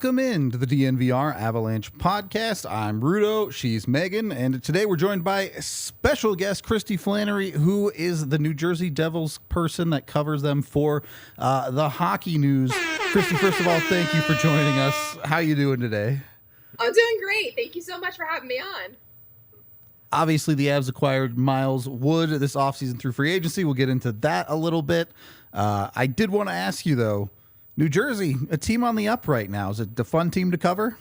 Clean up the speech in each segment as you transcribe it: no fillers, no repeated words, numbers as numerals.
Welcome into the DNVR Avalanche Podcast. I'm Rudo, she's Meghan, and today we're joined by special guest Kristy Flannery, who is the New Jersey Devils person that covers them for the hockey news. Kristy, first of all, thank you for joining us. How you doing today? I'm doing great. Thank you so much for having me on. Obviously, the Avs acquired Miles Wood this offseason through free agency. We'll get into that a little bit. I did want to ask you, though, New Jersey, a team on the up right now. Is it a fun team to cover?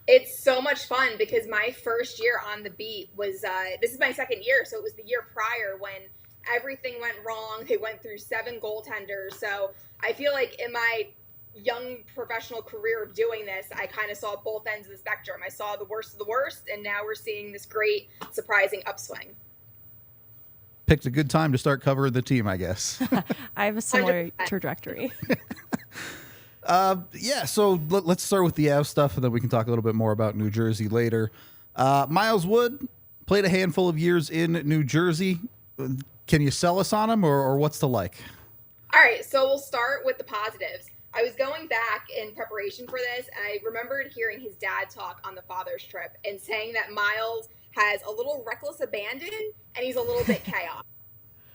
It's so much fun because my first year on the beat was, this is my second year, so it was the year prior when everything went wrong. They went through 7 goaltenders. So I feel like in my young professional career of doing this, I kind of saw both ends of the spectrum. I saw the worst of the worst, and now we're seeing this great, surprising upswing. Picked a good time to start covering the team, I guess. I have a similar trajectory. So let's start with the Avs stuff, and then we can talk a little bit more about New Jersey later. Miles Wood played a handful of years in New Jersey. Can you sell us on him, or what's the like? All right, so we'll start with the positives. I was going back in preparation for this, and I remembered hearing his dad talk on the father's trip and saying that Miles has a little reckless abandon and he's a little bit chaos.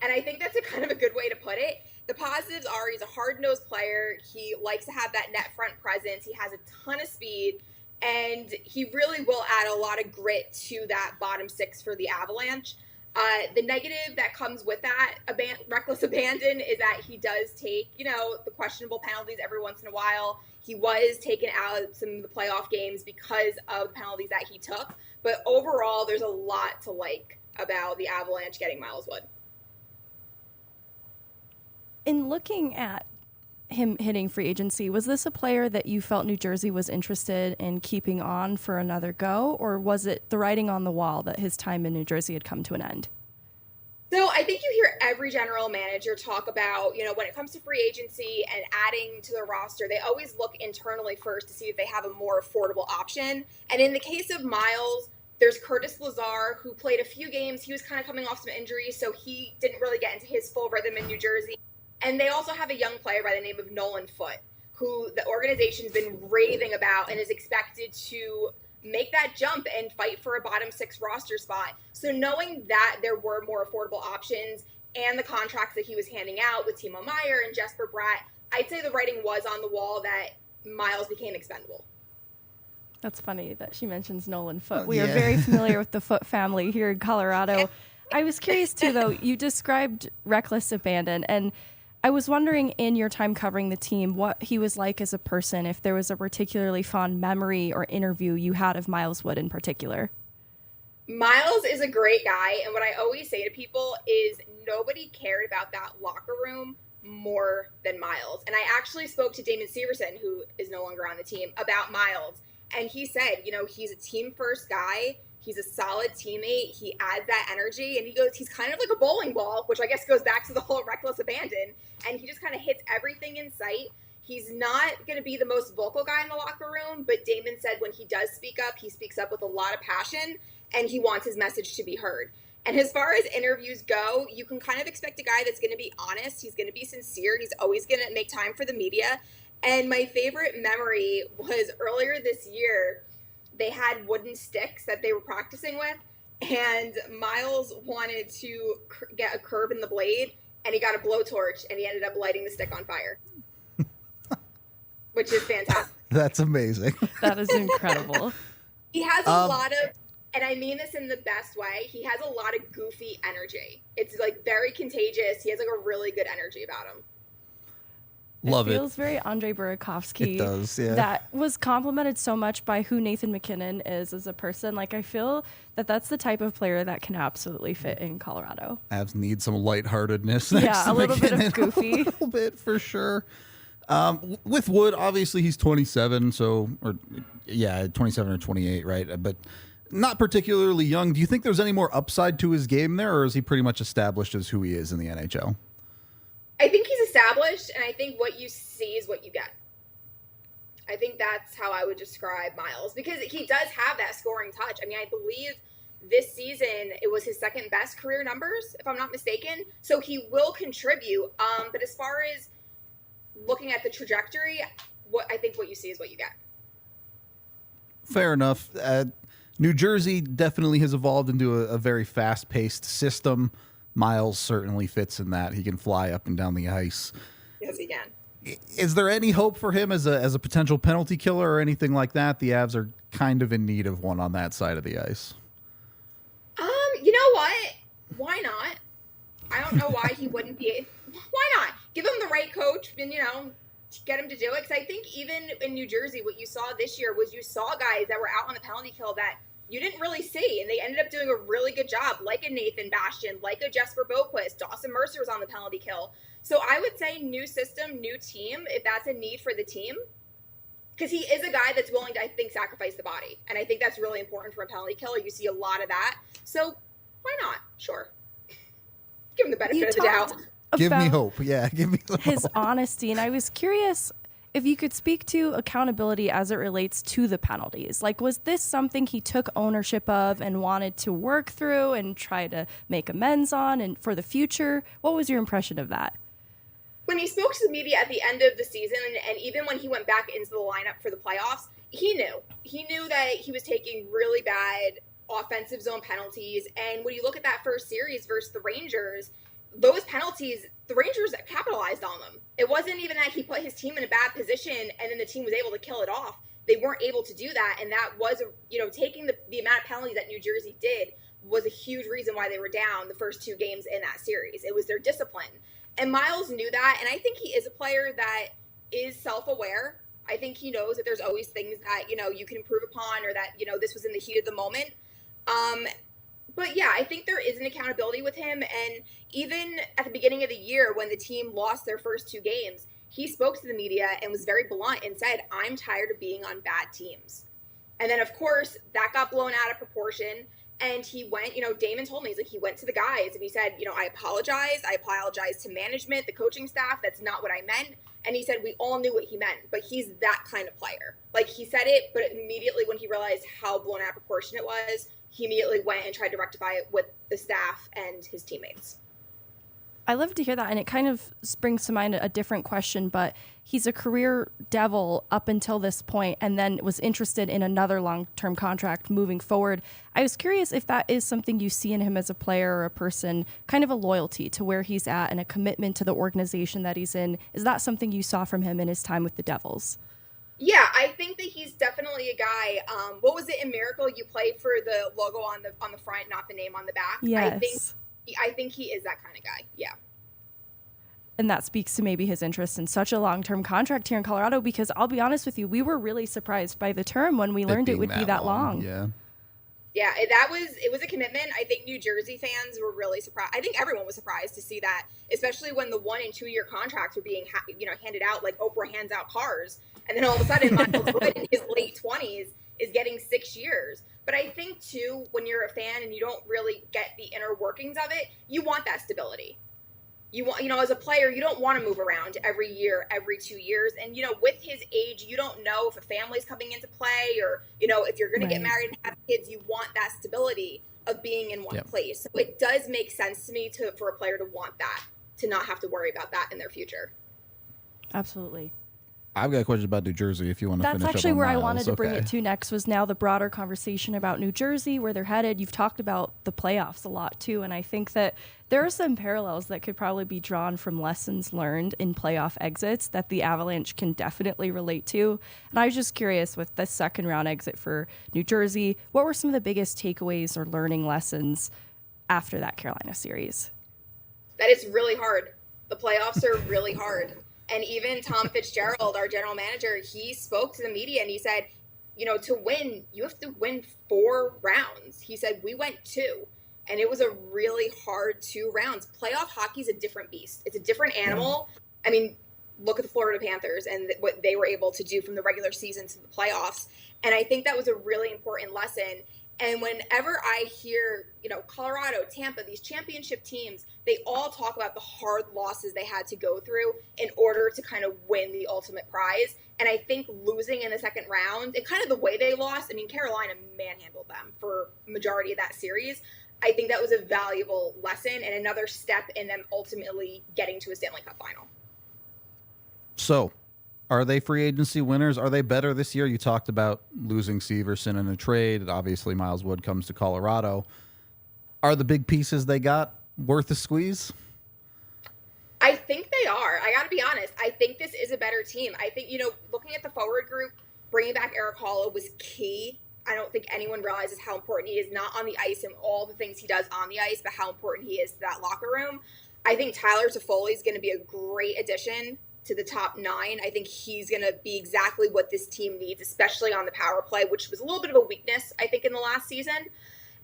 And I think that's a kind of a good way to put it. The positives are he's a hard-nosed player. He likes to have that net front presence. He has a ton of speed, and he really will add a lot of grit to that bottom six for the Avalanche. The negative that comes with that reckless abandon is that he does take, the questionable penalties every once in a while. He was taken out of some of the playoff games because of the penalties that he took. But overall, there's a lot to like about the Avalanche getting Miles Wood. In looking at him hitting free agency, was this a player that you felt New Jersey was interested in keeping on for another go, or was it the writing on the wall that his time in New Jersey had come to an end? So I think you hear every general manager talk about, when it comes to free agency and adding to their roster, they always look internally first to see if they have a more affordable option. And in the case of Miles, there's Curtis Lazar, who played a few games. He was kind of coming off some injuries, so he didn't really get into his full rhythm in New Jersey. And they also have a young player by the name of Nolan Foote, who the organization's been raving about and is expected to make that jump and fight for a bottom six roster spot. So knowing that there were more affordable options and the contracts that he was handing out with Timo Meier and Jesper Bratt, I'd say the writing was on the wall that Miles became expendable. That's funny that she mentions Nolan Foote. We are very familiar with the Foote family here in Colorado. I was curious too, though, you described reckless abandon, and I was wondering in your time covering the team what he was like as a person, if there was a particularly fond memory or interview you had of Miles Wood in particular. Miles is a great guy, and what I always say to people is nobody cared about that locker room more than Miles. And I actually spoke to Damon Severson, who is no longer on the team, about Miles. And he said, he's a team-first guy. He's a solid teammate. He adds that energy. And he goes, he's kind of like a bowling ball, which I guess goes back to the whole reckless abandon. And he just kind of hits everything in sight. He's not going to be the most vocal guy in the locker room, but Damon said when he does speak up, he speaks up with a lot of passion, and he wants his message to be heard. And as far as interviews go, you can kind of expect a guy that's going to be honest. He's going to be sincere. He's always going to make time for the media. And my favorite memory was earlier this year, they had wooden sticks that they were practicing with, and Miles wanted to get a curve in the blade, and he got a blowtorch, and he ended up lighting the stick on fire, which is fantastic. That's amazing. That is incredible. He has a lot of, and I mean this in the best way, he has a lot of goofy energy. It's like very contagious. He has like a really good energy about him. Love it. It feels very Andre Burakovsky. It does, yeah. That was complimented so much by who Nathan MacKinnon is as a person. Like, I feel that that's the type of player that can absolutely fit in Colorado. Avs need some lightheartedness. Yeah, a little bit of goofy. A little bit, for sure. With Wood, obviously, he's 27, 27 or 28, right? But not particularly young. Do you think there's any more upside to his game there, or is he pretty much established as who he is in the NHL? I think he's established, and I think what you see is what you get. I think that's how I would describe Miles, because he does have that scoring touch. I mean, I believe this season it was his second best career numbers, if I'm not mistaken. So he will contribute. But as far as looking at the trajectory, what you see is what you get. fair enough. New Jersey definitely has evolved into a very fast-paced system. Miles certainly fits in that. He can fly up and down the ice. Yes, he can. Is there any hope for him as a potential penalty killer or anything like that? The Avs are kind of in need of one on that side of the ice. You know what? Why not? I don't know why he wouldn't be. Why not? Give him the right coach and, get him to do it. Because I think even in New Jersey, what you saw this year was you saw guys that were out on the penalty kill that you didn't really see, and they ended up doing a really good job, like a Nathan Bastian, like a Jesper Boquist. Dawson Mercer was on the penalty kill. So I would say new system, new team, if that's a need for the team. Because he is a guy that's willing to, I think, sacrifice the body. And I think that's really important for a penalty killer. You see a lot of that. So why not? Sure. Give him the benefit of the doubt. Give me hope. Yeah, give me his honesty. And I was curious if you could speak to accountability as it relates to the penalties. Like, was this something he took ownership of and wanted to work through and try to make amends on and for the future? What was your impression of that? When he spoke to the media at the end of the season, and even when he went back into the lineup for the playoffs, he knew that he was taking really bad offensive zone penalties. And when you look at that first series versus the Rangers, those penalties, the Rangers capitalized on them. It wasn't even that he put his team in a bad position and then the team was able to kill it off. They weren't able to do that. And that was, taking the amount of penalties that New Jersey did was a huge reason why they were down the first two games in that series. It was their discipline. And Miles knew that. And I think he is a player that is self-aware. I think he knows that there's always things that, you can improve upon, or that, this was in the heat of the moment. But yeah, I think there is an accountability with him. And even at the beginning of the year, when the team lost their first two games, he spoke to the media and was very blunt and said, I'm tired of being on bad teams. And then, of course, that got blown out of proportion. And he went, Damon told me, he went to the guys and he said, I apologize. I apologize to management, the coaching staff. That's not what I meant. And he said, we all knew what he meant, but he's that kind of player. Like, he said it, but immediately when he realized how blown out of proportion it was, he immediately went and tried to rectify it with the staff and his teammates. I love to hear that, and it kind of brings to mind a different question, but he's a career Devil up until this point and then was interested in another long-term contract moving forward. I was curious if that is something you see in him as a player or a person, kind of a loyalty to where he's at and a commitment to the organization that he's in. Is that something you saw from him in his time with the Devils? Yeah, I think that he's definitely a guy. What was it in Miracle? You play for the logo on the front, not the name on the back. Yes. I think he is that kind of guy. Yeah. And that speaks to maybe his interest in such a long-term contract here in Colorado, because I'll be honest with you, we were really surprised by the term when we learned it would be that long. Yeah. Yeah, it was a commitment. I think New Jersey fans were really surprised. I think everyone was surprised to see that, especially when the 1 and 2 year contracts were being handed out like Oprah hands out cars. And then all of a sudden, Michael Wood in his late 20s is getting 6 years. But I think, too, when you're a fan and you don't really get the inner workings of it, you want that stability. You want, as a player, you don't want to move around every year, every 2 years. And, with his age, you don't know if a family's coming into play or, if you're going to get married and have kids. You want that stability of being in one place. So it does make sense to me for a player to want that, to not have to worry about that in their future. Absolutely. I've got a question about New Jersey if you want to finish up on Miles. That's actually where I wanted to bring it to next, was now the broader conversation about New Jersey, where they're headed. You've talked about the playoffs a lot, too, and I think that there are some parallels that could probably be drawn from lessons learned in playoff exits that the Avalanche can definitely relate to. And I was just curious, with the second-round exit for New Jersey, what were some of the biggest takeaways or learning lessons after that Carolina series? That it's really hard. The playoffs are really hard. And even Tom Fitzgerald, our general manager, he spoke to the media and he said, to win, you have to win 4 rounds. He said, we went 2. And it was a really hard 2 rounds. Playoff hockey is a different beast. It's a different animal. I mean, look at the Florida Panthers and what they were able to do from the regular season to the playoffs. And I think that was a really important lesson. And whenever I hear, Colorado, Tampa, these championship teams, they all talk about the hard losses they had to go through in order to kind of win the ultimate prize. And I think losing in the second round and kind of the way they lost, Carolina manhandled them for the majority of that series. I think that was a valuable lesson and another step in them ultimately getting to a Stanley Cup final. So, Are they free agency winners? Are they better this year? You talked about losing Severson in a trade. Obviously, Miles Wood comes to Colorado. Are the big pieces they got worth a squeeze? I think they are. I got to be honest. I think this is a better team. I think, looking at the forward group, bringing back Eric Halla was key. I don't think anyone realizes how important he is, not on the ice and all the things he does on the ice, but how important he is to that locker room. I think Tyler Toffoli is going to be a great addition to the top 9. I think he's going to be exactly what this team needs, especially on the power play, which was a little bit of a weakness, I think, in the last season.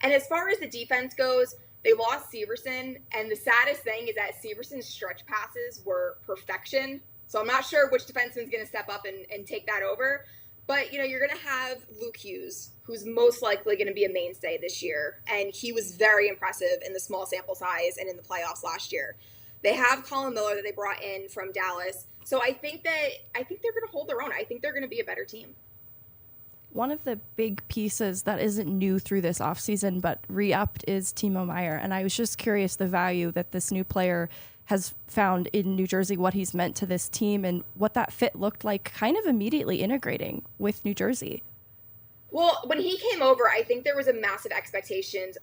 And as far as the defense goes, they lost Severson, and the saddest thing is that Severson's stretch passes were perfection. So I'm not sure which defenseman's going to step up and take that over. But, you're going to have Luke Hughes, who's most likely going to be a mainstay this year. And he was very impressive in the small sample size and in the playoffs last year. They have Colin Miller that they brought in from Dallas. So I think they're going to hold their own. I think they're going to be a better team. One of the big pieces that isn't new through this offseason but re-upped is Timo Meier. And I was just curious the value that this new player has found in New Jersey, what he's meant to this team, and what that fit looked like kind of immediately integrating with New Jersey. Well, when he came over, I think there was a massive expectations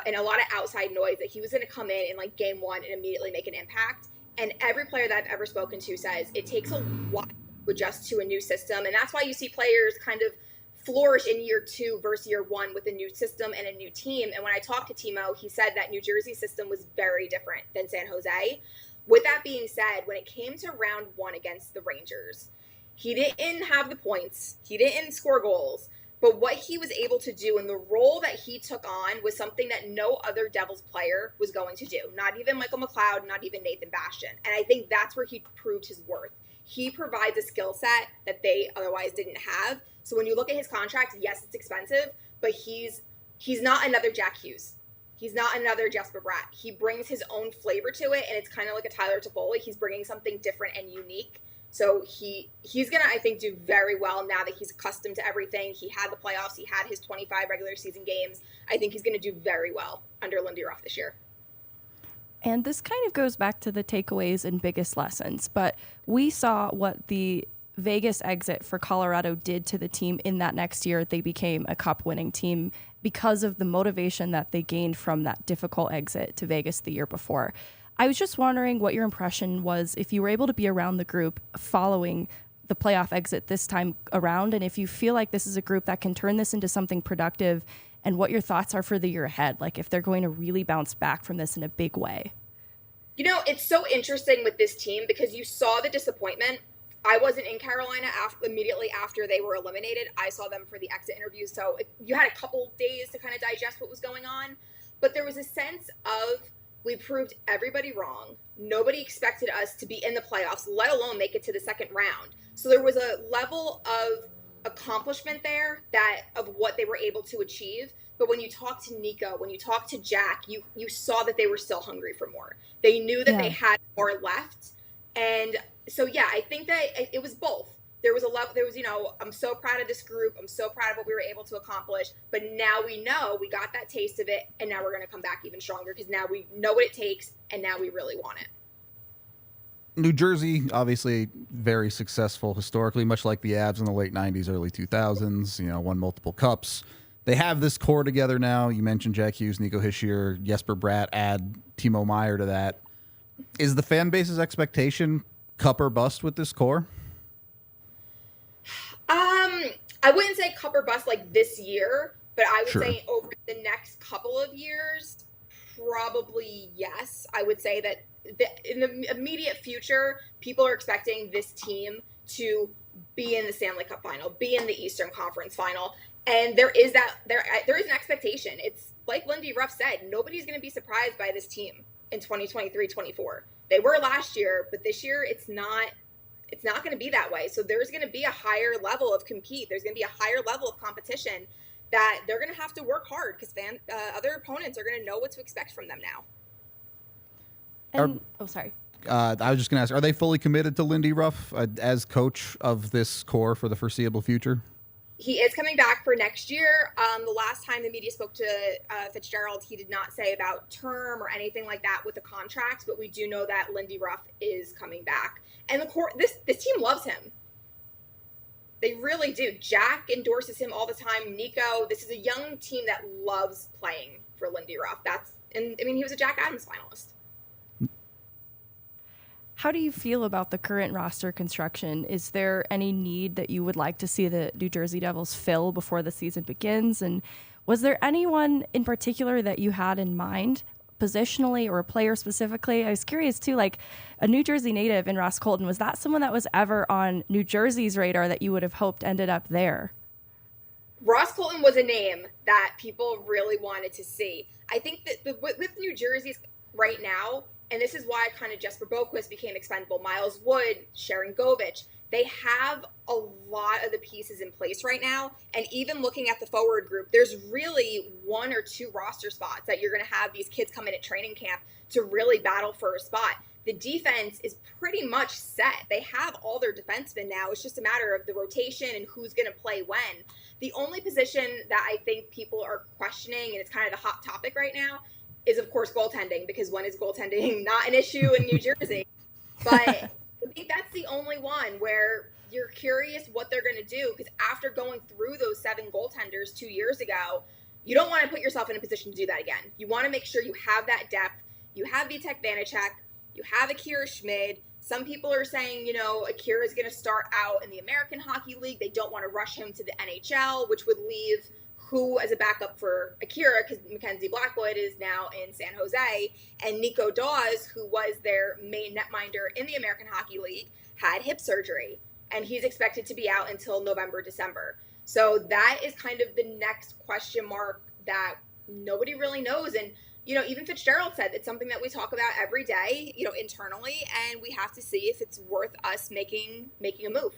and a lot of outside noise that he was going to come in like game 1 and immediately make an impact. And every player that I've ever spoken to says it takes a while to adjust to a new system. And that's why you see players kind of flourish in year 2 versus year 1 with a new system and a new team. And when I talked to Timo, he said that New Jersey system was very different than San Jose. With that being said, when it came to round 1 against the Rangers, he didn't have the points. He didn't score goals. But what he was able to do and the role that he took on was something that no other Devils player was going to do. Not even Michael McLeod, not even Nathan Bastian. And I think that's where he proved his worth. He provides a skill set that they otherwise didn't have. So when you look at his contract, yes, it's expensive, but he's not another Jack Hughes. He's not another Jesper Bratt. He brings his own flavor to it, and it's kind of like a Tyler Toffoli. He's bringing something different and unique. So he's going to, I think, do very well now that he's accustomed to everything. He had the playoffs. He had his 25 regular season games. I think he's going to do very well under Lindy Ruff this year. And this kind of goes back to the takeaways and biggest lessons. But we saw what the Vegas exit for Colorado did to the team in that next year. They became a cup-winning team because of the motivation that they gained from that difficult exit to Vegas the year before. I was just wondering what your impression was if you were able to be around the group following the playoff exit this time around, and if you feel like this is a group that can turn this into something productive, and what your thoughts are for the year ahead, like if they're going to really bounce back from this in a big way. It's so interesting with this team because you saw the disappointment. I wasn't in Carolina immediately after they were eliminated. I saw them for the exit interviews, so you had a couple days to kind of digest what was going on. But there was a sense of we proved everybody wrong. Nobody expected us to be in the playoffs, let alone make it to the second round. So there was a level of accomplishment there of what they were able to achieve. But when you talk to Nico, when you talk to Jack, you saw that they were still hungry for more. They knew that they had more left. And so, I think that it was both. There was a level, I'm so proud of this group. I'm so proud of what we were able to accomplish. But now we know we got that taste of it. And now we're going to come back even stronger because now we know what it takes. And now we really want it. New Jersey, obviously very successful historically, much like the Avs in the late 90s, early 2000s, won multiple cups. They have this core together now. You mentioned Jack Hughes, Nico Hischier, Jesper Bratt, add Timo Meier to that. Is the fan base's expectation cup or bust with this core? I wouldn't say cup or bust like this year, but I would say over the next couple of years, probably yes. I would say that in the immediate future, people are expecting this team to be in the Stanley Cup final, be in the Eastern Conference final. And there is an expectation. It's like Lindy Ruff said, nobody's going to be surprised by this team in 2023-24. They were last year, but this year it's not going to be that way. So there's going to be a higher level of compete. There's going to be a higher level of competition that they're going to have to work hard because other opponents are going to know what to expect from them now. And, I was just going to ask, are they fully committed to Lindy Ruff as coach of this core for the foreseeable future? He is coming back for next year. The last time the media spoke to Fitzgerald, he did not say about term or anything like that with the contract, but we do know that Lindy Ruff is coming back. And the core, this team loves him. They really do. Jack endorses him all the time. Nico, this is a young team that loves playing for Lindy Ruff. He was a Jack Adams finalist. How do you feel about the current roster construction? Is there any need that you would like to see the New Jersey Devils fill before the season begins? And was there anyone in particular that you had in mind, positionally or a player specifically? I was curious too, like a New Jersey native in Ross Colton, was that someone that was ever on New Jersey's radar that you would have hoped ended up there? Ross Colton was a name that people really wanted to see. I think that with New Jersey's right now, and this is why kind of Jesper Boquist became expendable, Miles Wood, Sharon Govich, they have a lot of the pieces in place right now. And even looking at the forward group, there's really 1 or 2 roster spots that you're going to have these kids come in at training camp to really battle for a spot. The defense is pretty much set. They have all their defensemen now. It's just a matter of the rotation and who's going to play when. The only position that I think people are questioning, and it's kind of the hot topic right now, is of course goaltending, because when is goaltending not an issue in New Jersey? But I think that's the only one where you're curious what they're going to do, because after going through those 7 goaltenders 2 years ago, you don't want to put yourself in a position to do that again. You want to make sure you have that depth. You have Vitek Vanacek. You have Akira Schmid. Some people are saying, Akira is going to start out in the American Hockey League. They don't want to rush him to the NHL, which would leave who as a backup for Akira, because Mackenzie Blackwood is now in San Jose, and Nico Dawes, who was their main netminder in the American Hockey League, had hip surgery, and he's expected to be out until November, December. So that is kind of the next question mark that nobody really knows. And, even Fitzgerald said it's something that we talk about every day, internally, and we have to see if it's worth us making a move.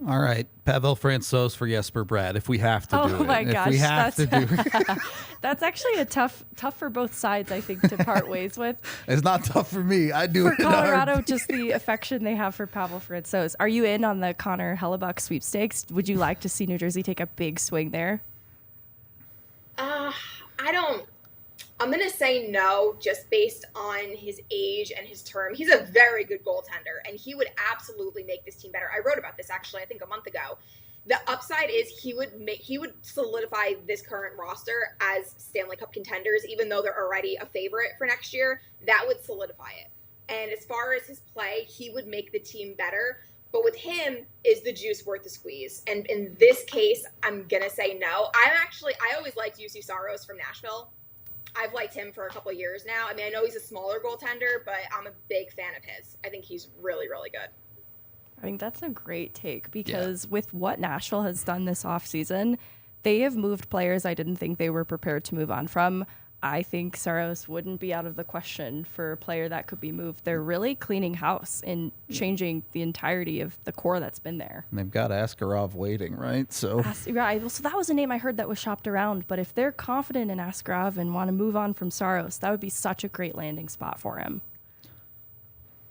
All right, Pavel Francouz for Jesper Bratt, if we have to do it. Oh my gosh, if we have to do it. That's actually a tough for both sides, I think, to part ways with. It's not tough for me. I do for it in Colorado, just the affection they have for Pavel Francouz. Are you in on the Connor Hellebuck sweepstakes? Would you like to see New Jersey take a big swing there? I don't. I'm going to say no, just based on his age and his term. He's a very good goaltender, and he would absolutely make this team better. I wrote about this, actually, I think a month ago. The upside is he would solidify this current roster as Stanley Cup contenders, even though they're already a favorite for next year. That would solidify it. And as far as his play, he would make the team better. But with him, is the juice worth the squeeze? And in this case, I'm going to say no. I always liked UC Saros from Nashville. I've liked him for a couple of years now. I know he's a smaller goaltender, but I'm a big fan of his. I think he's really, really good. I think that's a great take, because with what Nashville has done this offseason, they have moved players I didn't think they were prepared to move on from. I think Saros wouldn't be out of the question for a player that could be moved. They're really cleaning house and changing the entirety of the core that's been there. And they've got Askarov waiting, right? So right. So that was a name I heard that was shopped around. But if they're confident in Askarov and want to move on from Saros, that would be such a great landing spot for him.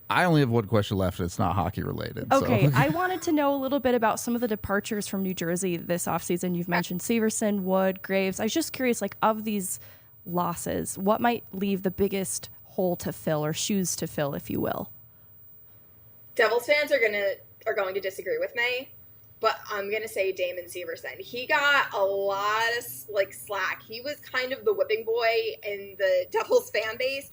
I only have one question left. It's not hockey related. Okay, So. I wanted to know a little bit about some of the departures from New Jersey this offseason. You've mentioned Severson, Wood, Graves. I was just curious, of these losses, what might leave the biggest hole to fill, or shoes to fill, if you will? Devils fans are going to disagree with me, but I'm gonna say Damon Severson. He got a lot of slack. He was kind of the whipping boy in the Devils fan base,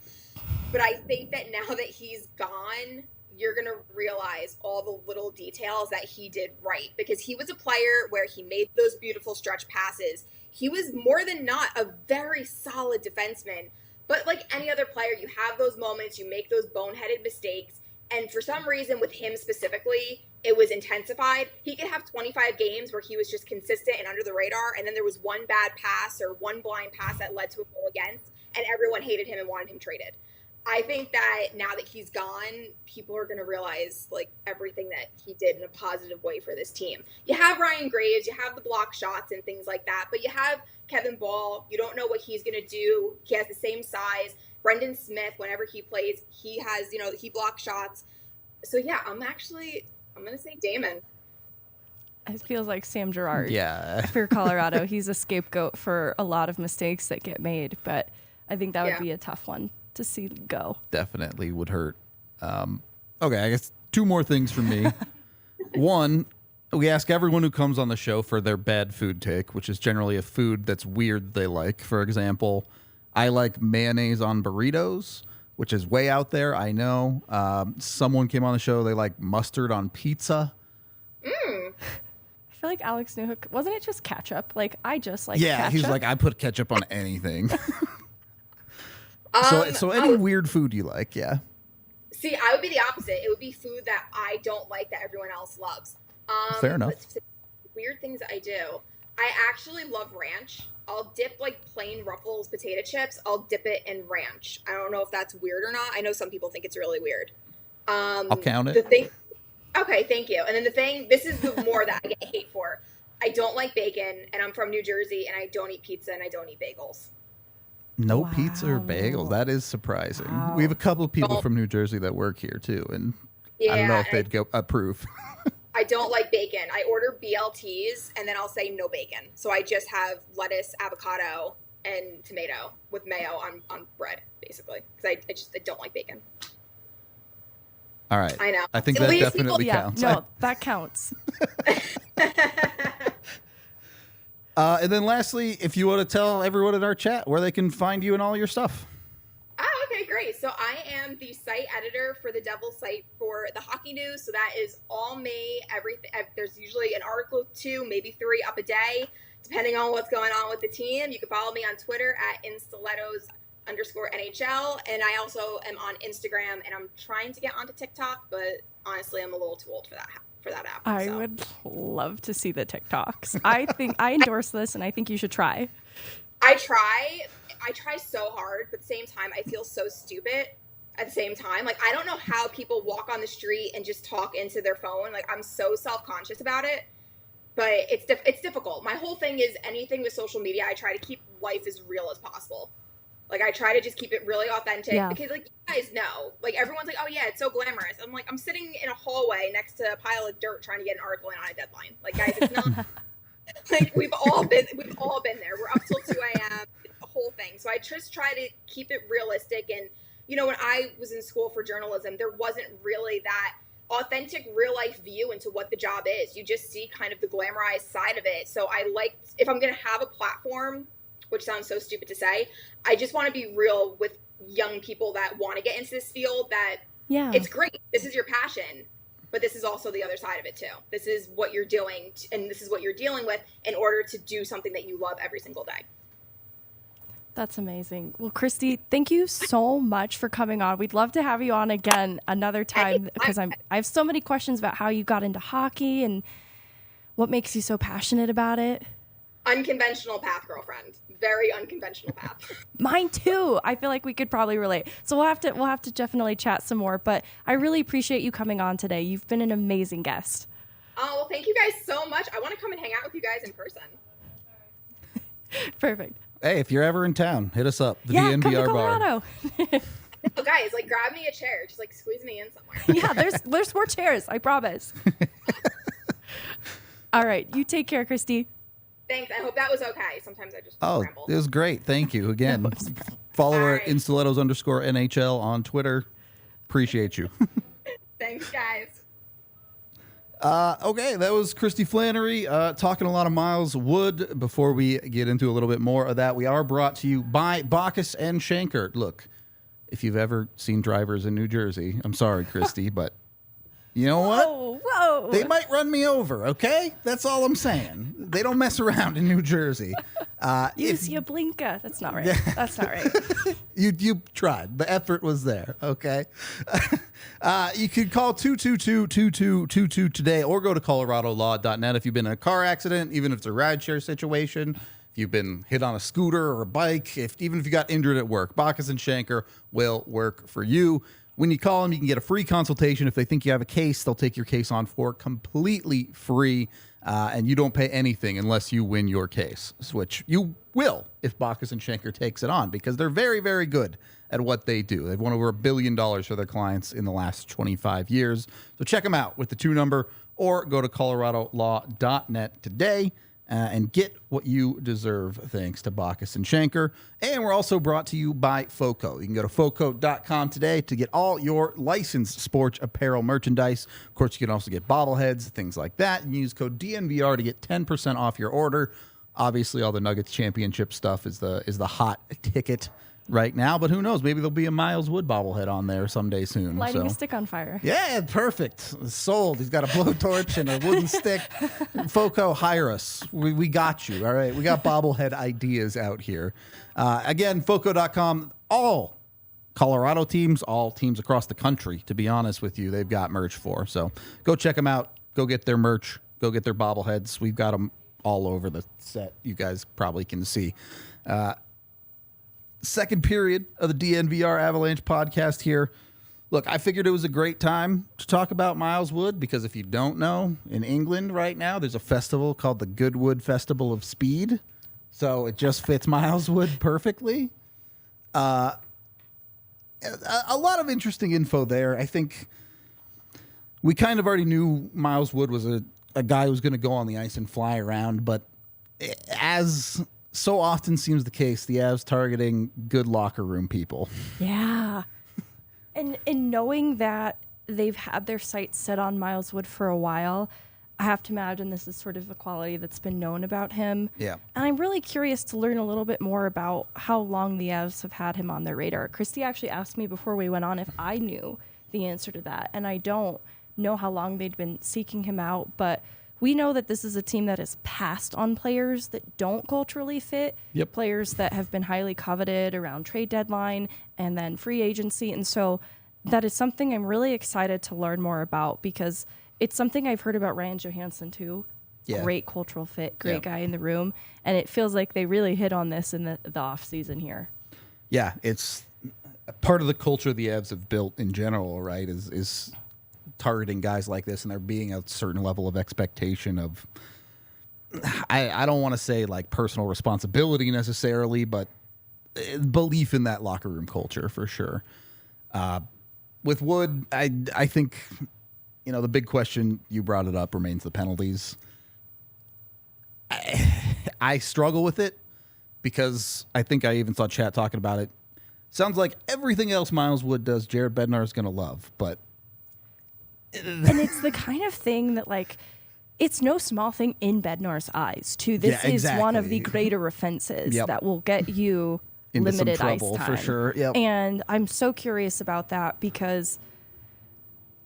but I think that now that he's gone, you're gonna realize all the little details that he did right, because he was a player where he made those beautiful stretch passes. He was more than not a very solid defenseman, but like any other player, you have those moments, you make those boneheaded mistakes, and for some reason with him specifically, it was intensified. He could have 25 games where he was just consistent and under the radar, and then there was one bad pass or one blind pass that led to a goal against, and everyone hated him and wanted him traded. I think that now that he's gone, people are going to realize everything that he did in a positive way for this team. You have Ryan Graves, you have the block shots and things like that, but you have Kevin Ball. You don't know what he's going to do. He has the same size. Brendan Smith, whenever he plays, he has, he blocks shots. So yeah, I'm going to say Damon. It feels like Sam Girard. Yeah. For Colorado. He's a scapegoat for a lot of mistakes that get made, but I think that would be a tough one to see go. Definitely would hurt. Okay, I guess 2 more things for me. One, We ask everyone who comes on the show for their bad food take, which is generally a food that's weird they like. For example, I like mayonnaise on burritos, which is way out there, I know. Someone came on the show, they like mustard on pizza. I feel like Alex Newhook, wasn't it just ketchup? Like, I just like ketchup. He's like, I put ketchup on anything. So any weird food you like, yeah. See, I would be the opposite. It would be food that I don't like that everyone else loves. Fair enough. Weird things I do. I actually love ranch. I'll dip like plain Ruffles potato chips. I'll dip it in ranch. I don't know if that's weird or not. I know some people think it's really weird. I'll count it. Okay, thank you. And then this is the more that I get hate for. I don't like bacon, and I'm from New Jersey, and I don't eat pizza, and I don't eat bagels. No pizza or bagels. That is surprising. Wow. We have a couple of people from New Jersey that work here too, and I don't know if they'd go approve. I don't like bacon. I order BLTs, and then I'll say no bacon. So I just have lettuce, avocado, and tomato with mayo on bread, basically, because I don't like bacon. All right. I know. I think that definitely counts. No, that counts. And then lastly, if you want to tell everyone in our chat where they can find you and all your stuff. Oh, okay, great. So I am the site editor for the Devils site for the hockey news. So that is all me. Everything. There's usually an article, 2, maybe 3 up a day, depending on what's going on with the team. You can follow me on Twitter at @instilettos_NHL. And I also am on Instagram, and I'm trying to get onto TikTok, but honestly, I'm a little too old for that app. I would love to see the TikToks. I think I endorse this, and I think you should try. I try so hard, but at the same time, I feel so stupid at the same time. Like, I don't know how people walk on the street and just talk into their phone. Like, I'm so self-conscious about it, but it's difficult. My whole thing is anything with social media, I try to keep life as real as possible. Like, I try to just keep it really authentic because, like, you guys know, like, everyone's like, oh yeah, it's so glamorous. I'm like, I'm sitting in a hallway next to a pile of dirt trying to get an article in on a deadline. Like, guys, it's not like we've all been there. We're up till 2 a.m. The whole thing. So I just try to keep it realistic. And, you know, when I was in school for journalism, there wasn't really that authentic real life view into what the job is. You just see kind of the glamorized side of it. So I like, if I'm going to have a platform, which sounds so stupid to say, I just want to be real with young people that want to get into this field, that it's great. This is your passion, but this is also the other side of it too. This is what you're doing, and this is what you're dealing with in order to do something that you love every single day. That's amazing. Well, Kristy, thank you so much for coming on. We'd love to have you on again another time, because I have so many questions about how you got into hockey and what makes you so passionate about it. Unconventional path, girlfriend. Very unconventional path. Mine too. I feel like we could probably relate. So we'll have to definitely chat some more. But I really appreciate you coming on today. You've been an amazing guest. Oh, well, thank you guys so much. I want to come and hang out with you guys in person. Perfect. Hey, if you're ever in town, hit us up. The DNVR come to Colorado. Bar. Oh, guys, like, grab me a chair. Just like squeeze me in somewhere. Yeah, there's more chairs. I promise. All right, you take care, Kristy. Thanks. I hope that was okay. Sometimes I just ramble. It was great. Thank you again. Follow her at @instilettos_NHL on Twitter. Appreciate you. Thanks, guys. Okay, that was Kristy Flannery talking a lot of Miles Wood. Before we get into a little bit more of that, we are brought to you by Bacchus and Schenker. Look, if you've ever seen drivers in New Jersey, I'm sorry, Kristy, but you know what? Whoa. They might run me over, okay? That's all I'm saying. They don't mess around in New Jersey. Use your blinker. That's not right. That's not right. You tried. The effort was there, okay? You could call 222-2222 today, or go to coloradolaw.net if you've been in a car accident, even if it's a rideshare situation, if you've been hit on a scooter or a bike, even if you got injured at work. Bacchus and Schenker will work for you. When you call them, you can get a free consultation. If they think you have a case, they'll take your case on for completely free, and you don't pay anything unless you win your case, which you will if Bacchus and Schenker takes it on, because they're very, very good at what they do. They've won over $1 billion for their clients in the last 25 years. So check them out with the 2 number, or go to coloradolaw.net today. and get what you deserve thanks to Bacchus and Schenker. And we're also brought to you by FOCO. You can go to FOCO.com today to get all your licensed sports apparel merchandise. Of course, you can also get bobbleheads, things like that. And use code DNVR to get 10% off your order. Obviously, all the Nuggets championship stuff is the hot ticket right now, but who knows? Maybe there'll be a Miles Wood bobblehead on there someday soon. Lighting a stick on fire. Yeah, perfect. Sold. He's got a blowtorch and a wooden stick. FOCO, hire us. We got you. All right. We got bobblehead ideas out here. Again, FOCO.com. All Colorado teams, all teams across the country, to be honest with you, they've got merch for. So go check them out. Go get their merch. Go get their bobbleheads. We've got them all over the set. You guys probably can see. Second period of the DNVR Avalanche podcast here. Look, I figured it was a great time to talk about Miles Wood because if you don't know, in England right now, there's a festival called the Goodwood Festival of Speed. So it just fits Miles Wood perfectly. A lot of interesting info there. I think we kind of already knew Miles Wood was a guy who was going to go on the ice and fly around, but as so often seems the case, the Avs targeting good locker room people. Yeah. And knowing that they've had their sights set on Miles Wood for a while, I have to imagine this is sort of a quality that's been known about him. Yeah. And I'm really curious to learn a little bit more about how long the Avs have had him on their radar. Kristy actually asked me before we went on if I knew the answer to that, and I don't know how long they'd been seeking him out, but we know that this is a team that has passed on players that don't culturally fit, players that have been highly coveted around trade deadline and then free agency. And so that is something I'm really excited to learn more about because it's something I've heard about Ryan Johansson too. Yeah. Great cultural fit, great guy in the room. And it feels like they really hit on this in the off season here. Yeah, it's part of the culture the Avs have built in general, right, is targeting guys like this and there being a certain level of expectation of, I don't want to say like personal responsibility necessarily, but belief in that locker room culture for sure. With Wood, I think, the big question, you brought it up, remains the penalties. I struggle with it because I think I even saw chat talking about it. Sounds like everything else Miles Wood does, Jared Bednar is going to love, but and it's the kind of thing that, like, it's no small thing in Bednar's eyes, too. This is one of the greater offenses that will get you into limited some ice trouble, time. for sure. Yep. And I'm so curious about that because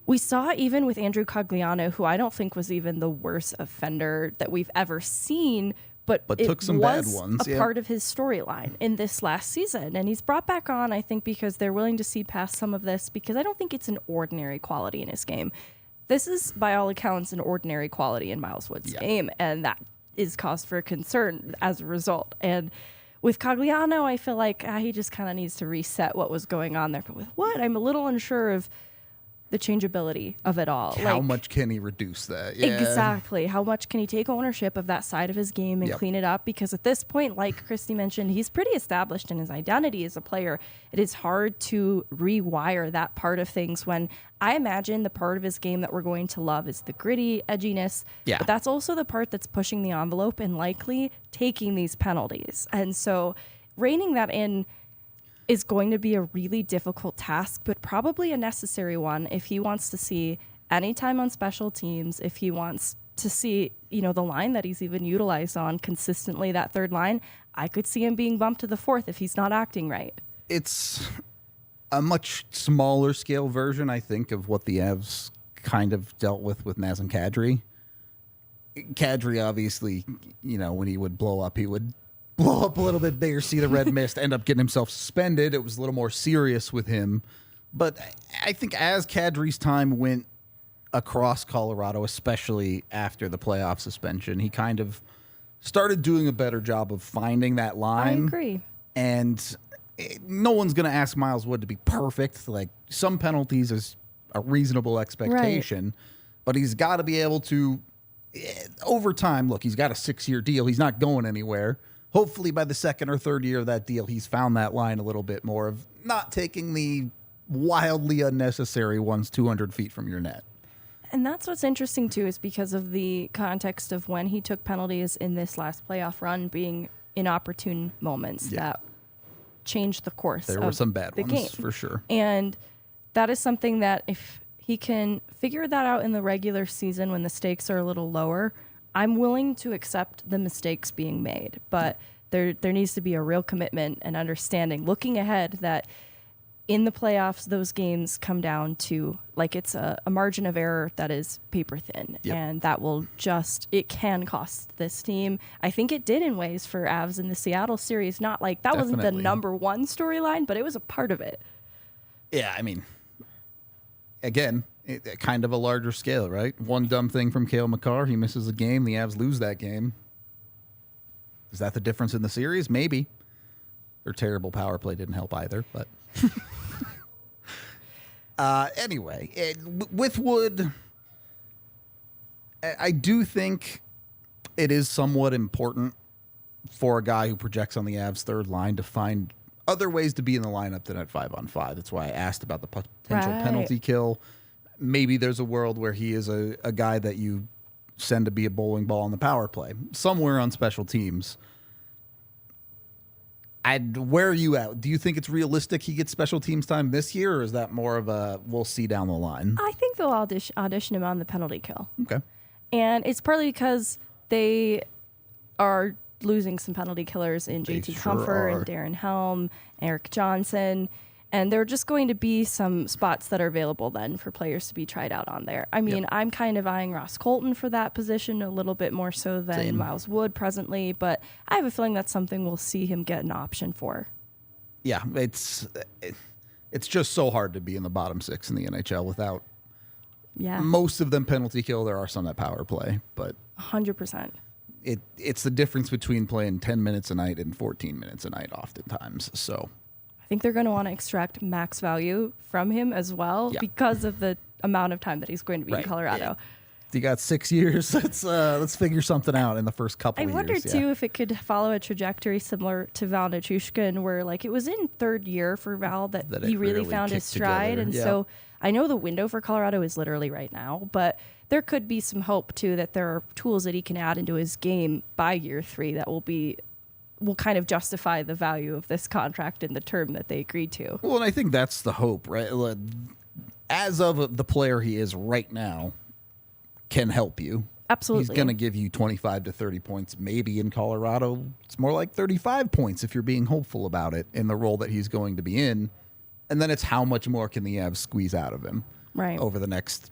we saw even with Andrew Cogliano, who I don't think was even the worst offender that we've ever seen, but it took some was bad ones, a part of his storyline in this last season. And he's brought back on, I think, because they're willing to see past some of this, because I don't think it's an ordinary quality in his game. This is, by all accounts, an ordinary quality in Miles Wood's game, and that is cause for concern as a result. And with Cogliano, I feel like he just kind of needs to reset what was going on there. But with Wood, I'm a little unsure of the changeability of it all. How much can he reduce that? Yeah. Exactly. How much can he take ownership of that side of his game and clean it up? Because at this point, like Kristy mentioned, he's pretty established in his identity as a player. It is hard to rewire that part of things when I imagine the part of his game that we're going to love is the gritty edginess. Yeah. But that's also the part that's pushing the envelope and likely taking these penalties. And so reining that in is going to be a really difficult task, but probably a necessary one if he wants to see any time on special teams, if he wants to see, the line that he's even utilized on consistently, that third line. I could see him being bumped to the fourth if he's not acting right. It's a much smaller scale version, I think, of what the Avs kind of dealt with Nazem Kadri. Kadri, obviously, when he would blow up, he would blow up a little bit bigger, see the red mist, end up getting himself suspended. It was a little more serious with him. But I think as Kadri's time went across Colorado, especially after the playoff suspension, he kind of started doing a better job of finding that line. I agree. And no one's going to ask Miles Wood to be perfect. Like, some penalties is a reasonable expectation. Right. But he's got to be able to, over time, look, he's got a 6-year deal. He's not going anywhere. Hopefully by the second or third year of that deal, he's found that line a little bit more of not taking the wildly unnecessary ones 200 feet from your net. And that's what's interesting, too, is because of the context of when he took penalties in this last playoff run being inopportune moments that changed the course There of were some bad the ones, game. for sure. And that is something that if he can figure that out in the regular season when the stakes are a little lower, I'm willing to accept the mistakes being made. But there needs to be a real commitment and understanding, looking ahead, that in the playoffs, those games come down to, like, it's a margin of error that is paper thin. Yep. And that will it can cost this team. I think it did in ways for Avs in the Seattle series. Not like that wasn't the number one storyline, but it was a part of it. Yeah, I mean, again, kind of a larger scale, right? One dumb thing from Cale Makar, he misses a game, the Avs lose that game. Is that the difference in the series? Maybe. Their terrible power play didn't help either, but... Anyway, with Wood, I do think it is somewhat important for a guy who projects on the Avs third line to find other ways to be in the lineup than at 5-on-5. That's why I asked about the potential penalty kill. Maybe there's a world where he is a guy that you send to be a bowling ball on the power play, somewhere on special teams. Where are you at? Do you think it's realistic he gets special teams time this year, or is that more of a we'll see down the line? I think they'll audition him on the penalty kill. Okay. And it's partly because they are losing some penalty killers in JT Comfort and Darren Helm, Eric Johnson. And there are just going to be some spots that are available then for players to be tried out on there. I mean, I'm kind of eyeing Ross Colton for that position a little bit more so than Miles Wood presently, but I have a feeling that's something we'll see him get an option for. Yeah, it's just so hard to be in the bottom six in the NHL without most of them penalty kill. There are some that power play, but 100%. It's the difference between playing 10 minutes a night and 14 minutes a night oftentimes, so... I think they're going to want to extract max value from him as well because of the amount of time that he's going to be in Colorado. Yeah. You got 6 years. Let's figure something out in the first couple of years. I wonder, too, if it could follow a trajectory similar to Val Nichushkin, where like it was in third year for Val that he really found his stride. Together. And so I know the window for Colorado is literally right now, but there could be some hope, too, that there are tools that he can add into his game by year 3 that will kind of justify the value of this contract and the term that they agreed to. Well, and I think that's the hope, right? As of the player he is right now, can help you. Absolutely. He's going to give you 25 to 30 points. Maybe in Colorado, it's more like 35 points if you're being hopeful about it in the role that he's going to be in. And then it's how much more can the Avs squeeze out of him over the next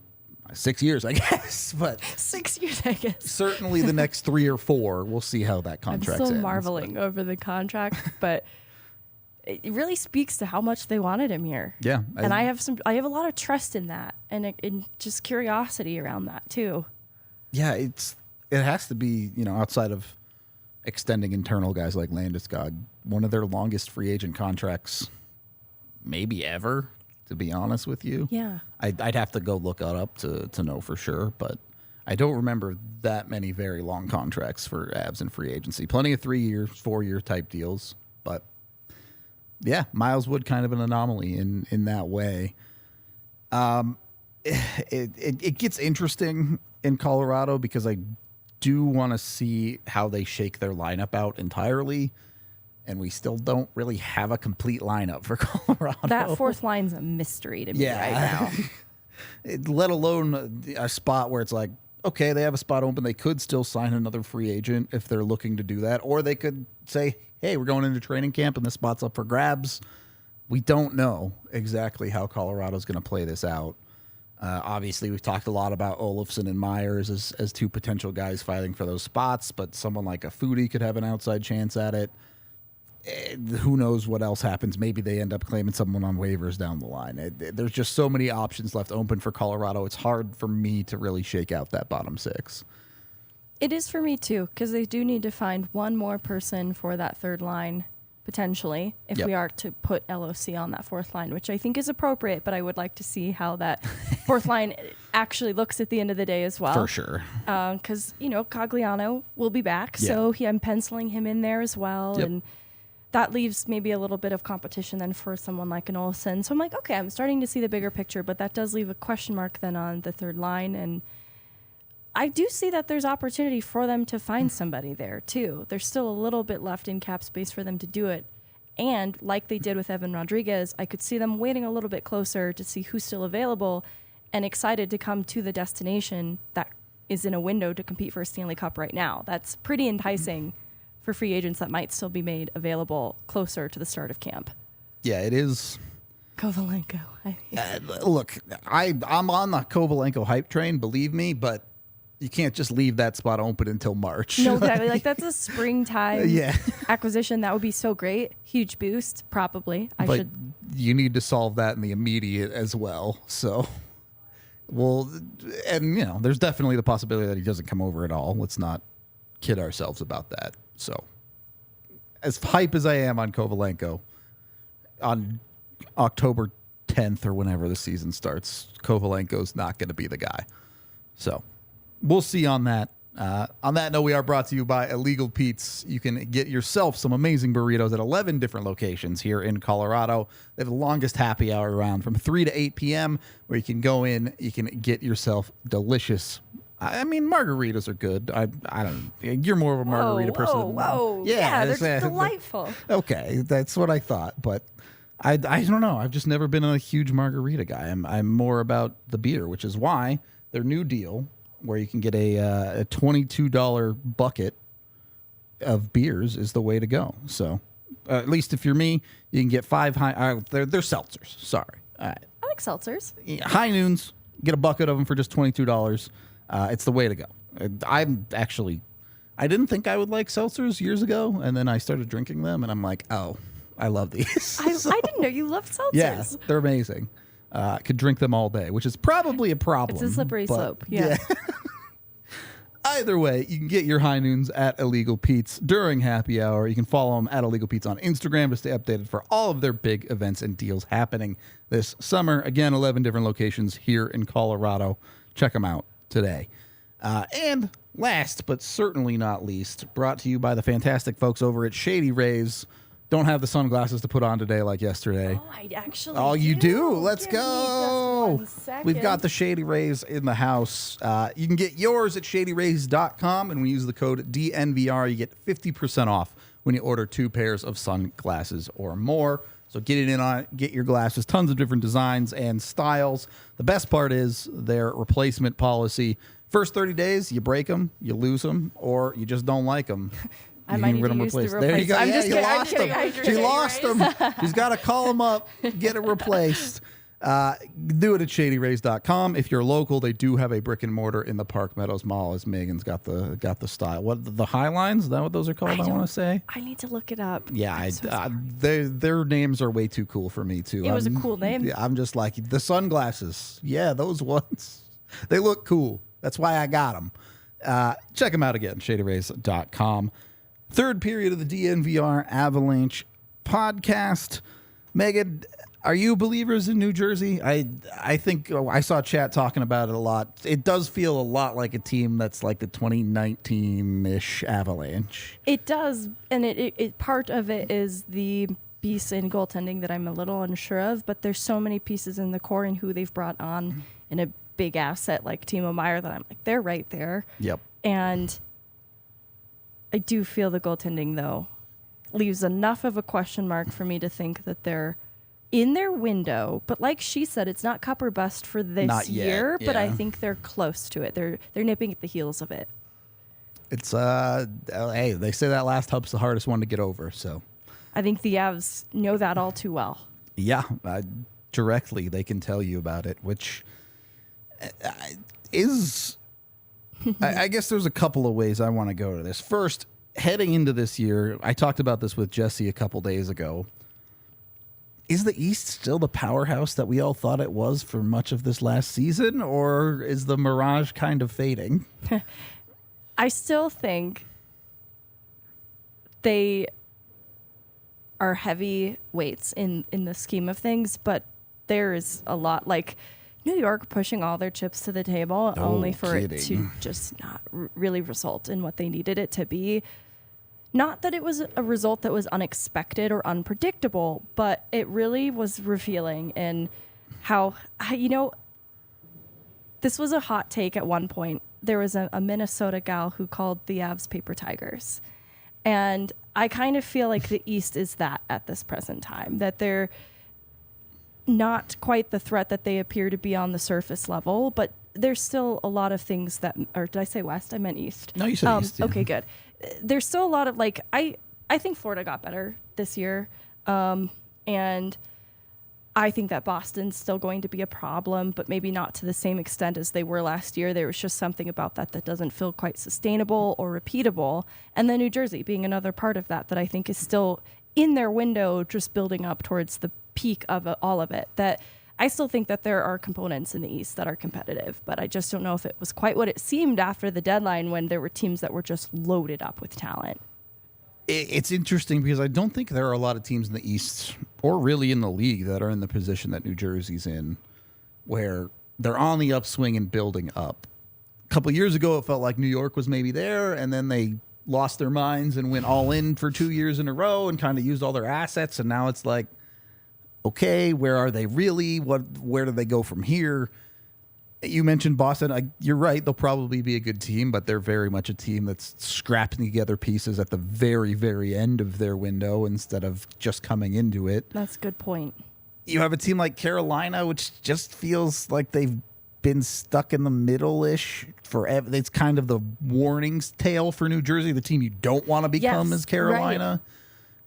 6 years, I guess. But 6 years, I guess. Certainly the next 3 or 4, we'll see how that contract ends. I'm still marveling over the contract, but it really speaks to how much they wanted him here. Yeah. And I have a lot of trust in that and just curiosity around that too. Yeah, it has to be, outside of extending internal guys like Landeskog, one of their longest free agent contracts maybe ever, to be honest with you. Yeah. I'd have to go look it up to know for sure, but I don't remember that many very long contracts for Avs in free agency. Plenty of 3-year, 4-year type deals, but yeah, Miles Wood kind of an anomaly in that way. It gets interesting in Colorado because I do want to see how they shake their lineup out entirely. And we still don't really have a complete lineup for Colorado. That fourth line's a mystery to me right now. Let alone a spot where it's like, okay, they have a spot open. They could still sign another free agent if they're looking to do that. Or they could say, hey, we're going into training camp and this spot's up for grabs. We don't know exactly how Colorado's going to play this out. Obviously, we've talked a lot about Olofsson and Myers as two potential guys fighting for those spots, but someone like a Foudy could have an outside chance at it. Who knows what else happens? Maybe they end up claiming someone on waivers down the line. There's just so many options left open for Colorado. It's hard for me to really shake out that bottom 6. It is for me, too, because they do need to find one more person for that third line, potentially, if we are to put LOC on that fourth line, which I think is appropriate, but I would like to see how that fourth line actually looks at the end of the day as well. For sure. Because, Cogliano will be back, so I'm penciling him in there as well. Yep. And that leaves maybe a little bit of competition then for someone like an Olsen. So I'm like, okay, I'm starting to see the bigger picture, but that does leave a question mark then on the third line. And I do see that there's opportunity for them to find somebody there too. There's still a little bit left in cap space for them to do it. And like they did with Evan Rodriguez, I could see them waiting a little bit closer to see who's still available and excited to come to the destination that is in a window to compete for a Stanley Cup right now. That's pretty enticing for free agents that might still be made available closer to the start of camp. Yeah, it is. Kovalenko. Look, I'm on the Kovalenko hype train, believe me, but you can't just leave that spot open until March. No, exactly. Like, that's a springtime Yeah. acquisition. That would be so great. Huge boost, probably. But you need to solve that in the immediate as well. So, well, and, you know, there's definitely the possibility that he doesn't come over at all. Let's not kid ourselves about that. So, as hype as I am on Kovalenko, on October 10th or whenever the season starts, Kovalenko's not going to be the guy. So, we'll see on that. On that note, we are brought to you by Illegal Pete's. You can get yourself some amazing burritos at 11 different locations here in Colorado. They have the longest happy hour around from 3 to 8 p.m. where you can go in, you can get yourself delicious. I mean, margaritas are good. I don't. You're more of a margarita person than me. Whoa. Yeah, they're delightful. Okay, that's what I thought, but I don't know. I've just never been a huge margarita guy. I'm more about the beer, which is why their new deal, where you can get a $22 bucket of beers, is the way to go. So, at least if you're me, you can get 5 high. They're seltzers. Sorry. All right. I like seltzers. High Noons, get a bucket of them for just $22. It's the way to go. I didn't think I would like seltzers years ago, and then I started drinking them, and I'm like, oh, I love these. I didn't know you loved seltzers. Yeah, they're amazing. I could drink them all day, which is probably a problem. It's a slippery slope. Yeah. Either way, you can get your High Noons at Illegal Pete's during happy hour. You can follow them at Illegal Pete's on Instagram to stay updated for all of their big events and deals happening this summer. Again, 11 different locations here in Colorado. Check them out today. And last but certainly not least, brought to you by the fantastic folks over at Shady Rays. Don't have the sunglasses to put on today like yesterday. Oh, I actually Oh, you do? Let's Give me go. just 1 second. We've got the Shady Rays in the house. You can get yours at shadyrays.com, and when you use the code DNVR, you get 50% off when you order 2 pairs of sunglasses or more. So get it in on it, get your glasses, tons of different designs and styles. The best part is their replacement policy. First 30 days, you break them, you lose them, or you just don't like them. I might need to use the replace. There you go. I'm Yeah, just you kidding. lost them. She lost them. She's got to call them up, get it replaced. Do it at shadyrays.com. If you're local, they do have a brick and mortar in the Park Meadows Mall, as Megan's got the style. What, the High Lines? Is that what those are called? I want to say. I need to look it up. Yeah, their names are way too cool for me too. It was a cool name. Yeah, I'm just like the sunglasses. Yeah, those ones. They look cool. That's why I got them. Check them out again, shadyrays.com. Third period of the DNVR Avalanche podcast. Megan, are you believers in New Jersey? I think I saw chat talking about it a lot. It does feel a lot like a team that's like the 2019-ish Avalanche. It does, and it part of it is the piece in goaltending that I'm a little unsure of, but there's so many pieces in the core and who they've brought on in a big asset like Timo Meier that I'm like, they're right there. Yep. And I do feel the goaltending, though, leaves enough of a question mark for me to think that they're in their window. But like she said, it's not cup or bust for this year, but I think they're close to it. They're nipping at the heels of it. It's hey, they say that last hub's the hardest one to get over, so I think the Avs know that all too well. Yeah, directly they can tell you about it, which is I guess there's a couple of ways I want to go to this. First, heading into this year, I talked about this with Jesse a couple days ago. Is the East still the powerhouse that we all thought it was for much of this last season, or is the mirage kind of fading? I still think they are heavy weights in the scheme of things, but there is a lot, like New York pushing all their chips to the table only for it to just not really result in what they needed it to be. not that it was a result that was unexpected or unpredictable, but it really was revealing in how, this was a hot take at one point. There was a Minnesota gal who called the Avs paper tigers. And I kind of feel like the East is that at this present time, that they're not quite the threat that they appear to be on the surface level, but there's still a lot of things that, or did I say West? I meant East. No, you said East. Yeah. Okay, good. There's still a lot of I think Florida got better this year. And I think that Boston's still going to be a problem, but maybe not to the same extent as they were last year. There was just something about that doesn't feel quite sustainable or repeatable. And then New Jersey being another part of that I think is still in their window, just building up towards the peak of all of it. That I still think that there are components in the East that are competitive, but I just don't know if it was quite what it seemed after the deadline when there were teams that were just loaded up with talent. It's interesting because I don't think there are a lot of teams in the East or really in the league that are in the position that New Jersey's in, where they're on the upswing and building up. A couple of years ago, it felt like New York was maybe there, and then they lost their minds and went all in for 2 years in a row and kind of used all their assets. And now it's like, okay, where are they really? Where do they go from here? You mentioned Boston. You're right. They'll probably be a good team, but they're very much a team that's scrapping together pieces at the very, very end of their window instead of just coming into it. That's a good point. You have a team like Carolina, which just feels like they've been stuck in the middle-ish forever. It's kind of the warning's tale for New Jersey, the team you don't want to become is Carolina. Right.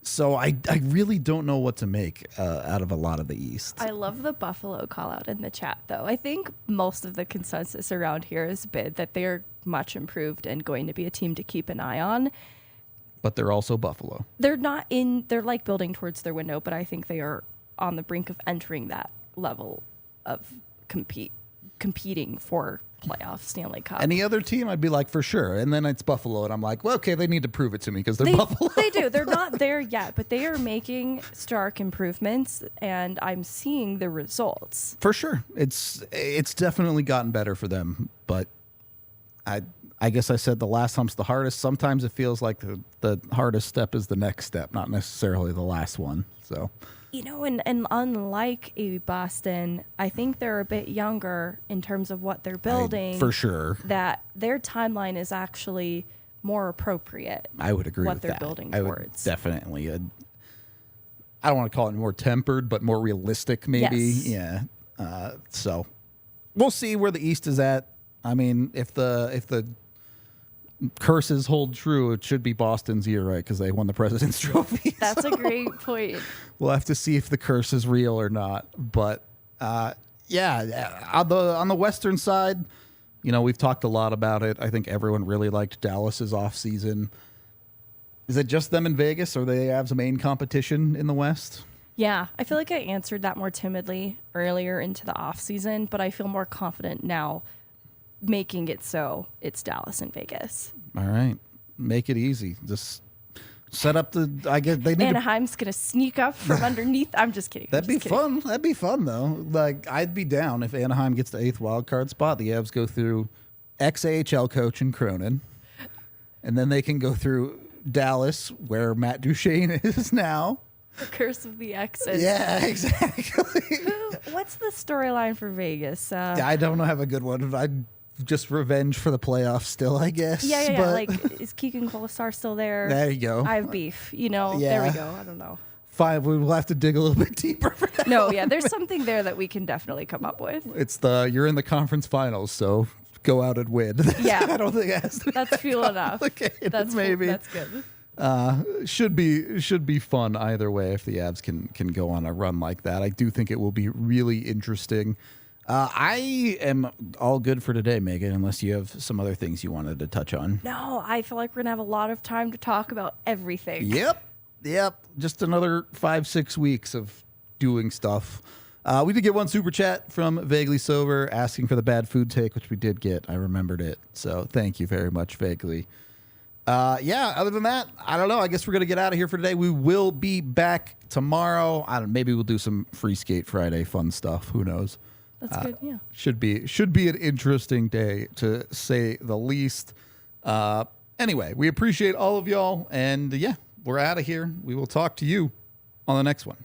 So I really don't know what to make out of a lot of the East. I love the Buffalo call out in the chat, though. I think most of the consensus around here has been that they are much improved and going to be a team to keep an eye on. But they're also Buffalo. They're like building towards their window, but I think they are on the brink of entering that level of competing for playoff Stanley Cup. Any other team, I'd be like, for sure. And then it's Buffalo, and I'm like, well, okay, they need to prove it to me because they're Buffalo. They do. They're not there yet, but they are making stark improvements, and I'm seeing the results. For sure. It's definitely gotten better for them, but I guess I said the last hump's the hardest. Sometimes it feels like the hardest step is the next step, not necessarily the last one. So... and unlike a Boston, I think they're a bit younger in terms of what they're building. For sure. That their timeline is actually more appropriate. I would agree with that. What they're building towards. Definitely. I don't want to call it more tempered, but more realistic, maybe. Yes. Yeah. So we'll see where the East is at. I mean, if the curses hold true, it should be Boston's year, right? Because they won the President's Trophy. That's a great point. We'll have to see if the curse is real or not. But on the Western side, we've talked a lot about it. I think everyone really liked Dallas's offseason. Is it just them in Vegas, or they have some main competition in the West? Yeah, I feel like I answered that more timidly earlier into the offseason, but I feel more confident now making it so it's Dallas and Vegas. All right. Make it easy. Just set up Anaheim's going to sneak up from underneath. I'm just kidding. That'd be fun. That'd be fun, though. I'd be down if Anaheim gets the 8th wild card spot. The Avs go through ex-AHL coach in Cronin, and then they can go through Dallas, where Matt Duchene is now. The curse of the exes. Yeah, exactly. What's the storyline for Vegas? I don't have a good one. I'd just revenge for the playoffs still, I guess. Yeah. But like, is Keegan Colasar still there? There you go. I have beef. There we go. I don't know. Fine, we will have to dig a little bit deeper for that. No, yeah, there's something there that we can definitely come up with. It's you're in the conference finals, so go out and win. Yeah. I don't think it has to be that's fuel enough. That's maybe. That's good. Should be fun either way if the Avs can go on a run like that. I do think it will be really interesting. I am all good for today, Megan, unless you have some other things you wanted to touch on. No, I feel like we're going to have a lot of time to talk about everything. Yep. Just another 5-6 weeks of doing stuff. We did get one super chat from Vaguely Sober asking for the bad food take, which we did get. I remembered it. So thank you very much, Vaguely. Other than that, I don't know. I guess we're going to get out of here for today. We will be back tomorrow. Maybe we'll do some Free Skate Friday fun stuff. Who knows? That's good, yeah. Should be an interesting day, to say the least. And Anyway, we appreciate all of y'all. And yeah, we're out of here. We will talk to you on the next one.